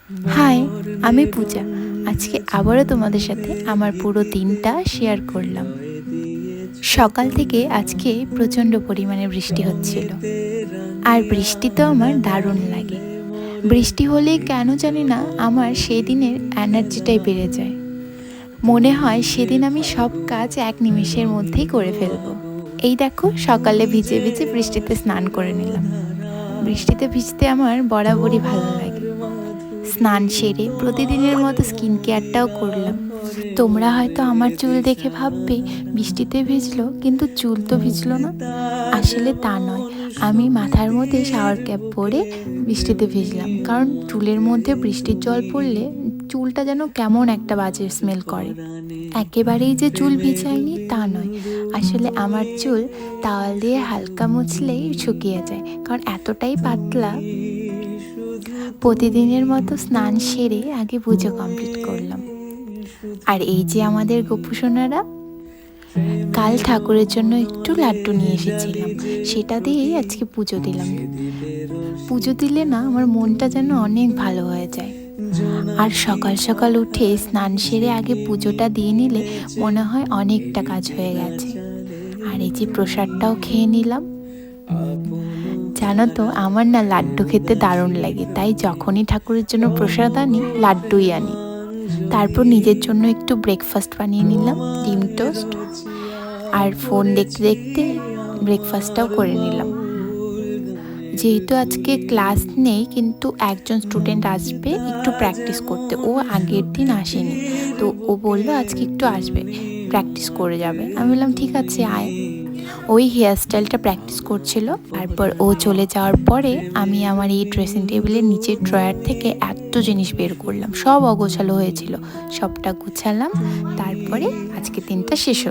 High, আমি পূজা। আজকে আবারও তোমাদের সাথে আমার পুরো দিনটা শেয়ার করলাম। সকাল থেকে আজকে প্রচণ্ড পরিমাণে বৃষ্টি হচ্ছিল, আর বৃষ্টি তো আমার দারুণ লাগে। বৃষ্টি হলে কেন জানি না আমার সেদিনের এনার্জিটাই বেড়ে যায়। মনে হয় সেদিন আমি সব কাজ এক নিমেষের মধ্যেই করে ফেলবো। এই দেখো, সকালে ভিজে ভিজে বৃষ্টিতে স্নান করে নিলাম। বৃষ্টিতে ভিজতে আমার বরাবরই ভালো লাগে। স্নান সেরে প্রতিদিনের মতো স্কিন কেয়ারটাও করলাম। তোমরা হয়তো আমার চুল দেখে ভাববে বৃষ্টিতে ভিজলো, কিন্তু চুল তো ভিজলো না। আসলে তা নয়, আমি মাথার মধ্যে শাওয়ার ক্যাপ পরে বৃষ্টিতে ভিজলাম, কারণ চুলের মধ্যে বৃষ্টির জল পড়লে চুলটা যেন কেমন একটা বাজে স্মেল করে। একেবারেই যে চুল ভিজায়নি তা নয়, আসলে আমার চুল টাওয়াল দিয়ে হালকা মুছলেই শুকিয়ে যায়, কারণ এতটাই পাতলা। প্রতিদিনের মতো স্নান সেরে আগে পুজো কমপ্লিট করলাম। আর এই যে আমাদের গোপুসোনারা, কাল ঠাকুরের জন্য একটু লাড্ডু নিয়ে এসেছিলাম, সেটা দিয়েই আজকে পুজো দিলাম। পুজো দিলে না আমার মনটা যেন অনেক ভালো হয়ে যায়। আর সকাল সকাল উঠে স্নান সেরে আগে পুজোটা দিয়ে নিলে মনে হয় অনেকটা কাজ হয়ে গেছে। আর এই যে প্রসাদটাও খেয়ে নিলাম। জানো তো, আমার না লাড্ডু খেতে দারুণ লাগে, তাই যখনই ঠাকুরের জন্য প্রসাদ আনি লাড্ডুই আনি। তারপর নিজের জন্য একটু ব্রেকফাস্ট বানিয়ে নিলাম, ডিম টোস্ট। আর ফোন দেখতে দেখতে ব্রেকফাস্টটাও করে নিলাম। যেহেতু আজকে ক্লাস নেই, কিন্তু একজন স্টুডেন্ট আসবে একটু প্র্যাকটিস করতে। ও আগের দিন আসেনি, তো ও বললো আজকে একটু আসবে, প্র্যাকটিস করে যাবে। আমি বললাম ঠিক আছে আয়। ওই হেয়ার স্টাইলটা প্র্যাকটিস করছিল। তারপর ও চলে যাওয়ার পরে আমি আমার এই ড্রেসিং টেবিলের নিচের ড্রয়ার থেকে এত জিনিস বের করলাম, সব অগোছালো হয়েছিল, সবটা গুছালাম। তারপরে আজকে দিনটা শেষ হলো।